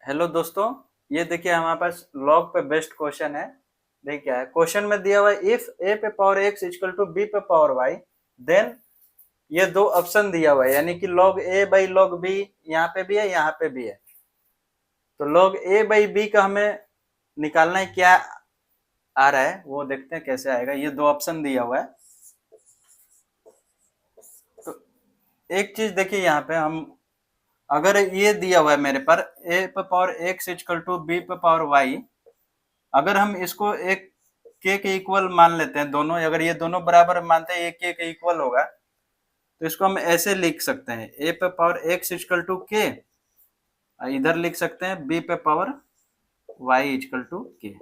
Hello दोस्तों, ये देखिए हमारे पास लॉग पे बेस्ड क्वेश्चन है। देखिए क्या है, क्वेश्चन में दिया हुआ है इफ ए पे power X equal to B पे पावर वाई, देन ये दो ऑप्शन दिया हुआ है, यानी कि log A by log B यहाँ पे भी है, यहाँ पे भी है। तो लॉग ए बाई बी का हमें निकालना है, क्या आ रहा है वो देखते हैं कैसे आएगा। ये दो ऑप्शन दिया हुआ है। तो एक चीज देखिए, यहाँ पे हम अगर ये दिया हुआ है मेरे पर ए पे power X equal to B पे पावर वाई, अगर हम इसको एक के इक्वल मान लेते हैं, दोनों अगर ये दोनों बराबर मानते हैं, एक के इक्वल होगा, तो इसको हम ऐसे लिख सकते हैं ए पे पावर एक्स इक्वल टू के, इधर लिख सकते हैं बी पे पावर वाई इक्वल टू के।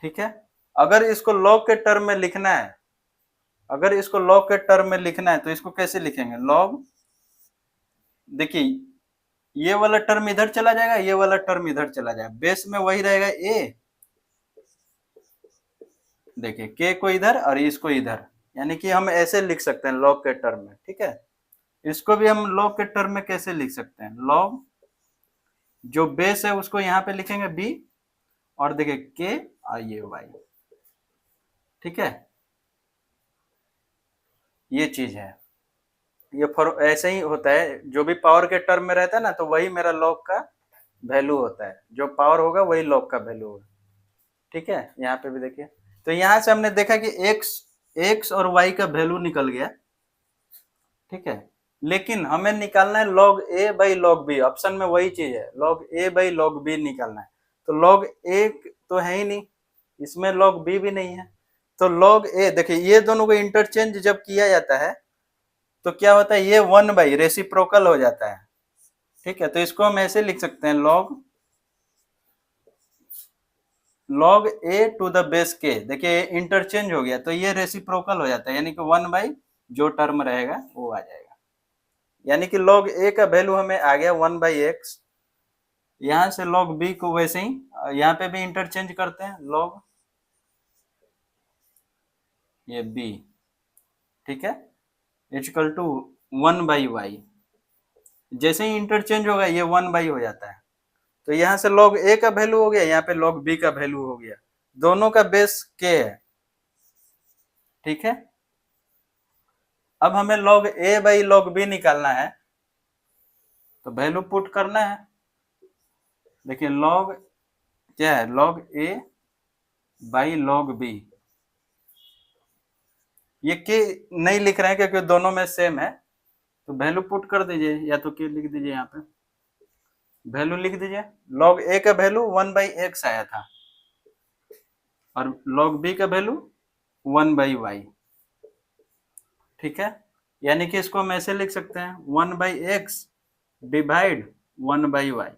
ठीक है। अगर इसको लॉग के टर्म में लिखना है, अगर इसको लॉग के टर्म में लिखना है तो इसको कैसे लिखेंगे? लॉग, देखिए ये वाला टर्म इधर चला जाएगा, ये वाला टर्म इधर चला जाएगा, बेस में वही रहेगा ए, देखिए के को इधर और इसको इधर, यानी कि हम ऐसे लिख सकते हैं लॉग के टर्म में। ठीक है। इसको भी हम लॉग के टर्म में कैसे लिख सकते हैं? लॉग जो बेस है उसको यहाँ पे लिखेंगे बी, और देखिए के और ये वाई। ठीक है, ये चीज है। ये ऐसे ही होता है, जो भी पावर के टर्म में रहता है ना, तो वही मेरा लॉग का वैल्यू होता है, जो पावर होगा वही लॉग का वैल्यू होगा। ठीक है, यहाँ पे भी देखिए। तो यहाँ से हमने देखा कि एक्स एक्स और वाई का वैल्यू निकल गया। ठीक है, लेकिन हमें निकालना है log A by log B. Option में वही चीज है, log A by log B निकालना है। तो लॉग ए तो है ही नहीं, इसमें लॉग बी भी नहीं है। तो लॉग ए, देखिए ये दोनों को इंटरचेंज जब किया जाता है तो क्या होता है, ये 1/, रेसिप्रोकल हो जाता है। ठीक है, तो इसको हम ऐसे लिख सकते हैं log A to the base के। देखिए इंटरचेंज हो गया तो ये रेसिप्रोकल हो जाता है, यानी कि 1/, जो टर्म रहेगा वो आ जाएगा। यानी कि log a का वैल्यू हमें आ गया 1/x। यहाँ से log b को वैसे ही यहाँ पे भी इंटरचेंज करते हैं, log ये b, ठीक है, इक्वल टू 1/y। जैसे ही इंटरचेंज होगा ये 1/, हो जाता है। तो यहाँ से log a का वैल्यू हो गया, यहाँ पे log b का वैल्यू हो गया। दोनों का बेस k है। ठीक है, अब हमें log a by log b निकालना है, तो वैल्यू पुट करना है। देखिए log क्या है, log a by log b। ये के नहीं लिख रहे हैं क्योंकि दोनों में सेम है, तो वैल्यू पुट कर दीजिए, या तो के लिख दीजिए, यहाँ पे वैल्यू लिख दीजिए। log a का वैल्यू 1/x आया था, और log b का वैल्यू 1/y। ठीक है, यानी कि इसको हम ऐसे लिख सकते हैं 1/x डिवाइड 1/y,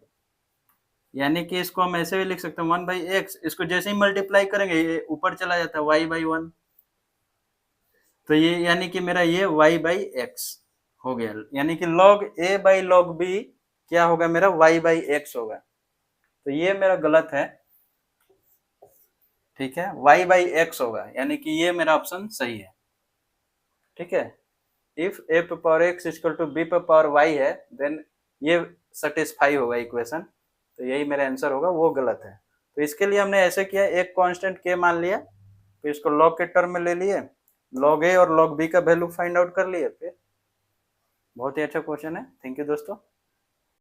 यानी कि इसको हम ऐसे भी लिख सकते हैं 1/x, इसको जैसे ही मल्टीप्लाई करेंगे ये ऊपर चला जाता है y/1। तो ये यानी कि मेरा ये y/x हो गया, यानी कि log a by log b क्या होगा, मेरा y/x होगा। तो ये मेरा गलत है। ठीक है, y/x होगा, यानी कि ये मेरा ऑप्शन सही है। ठीक है, इफ a पे power x equal to b पे पावर y है, देन ये सेटिस्फाई होगा इक्वेशन। तो यही मेरा आंसर होगा, वो गलत है। तो इसके लिए हमने ऐसे किया, एक कांस्टेंट k मान लिया, फिर इसको log के टर्म में ले लिए, log a और log b का वैल्यू फाइंड आउट कर लिए। फिर बहुत ही अच्छा क्वेश्चन है। थैंक यू दोस्तों।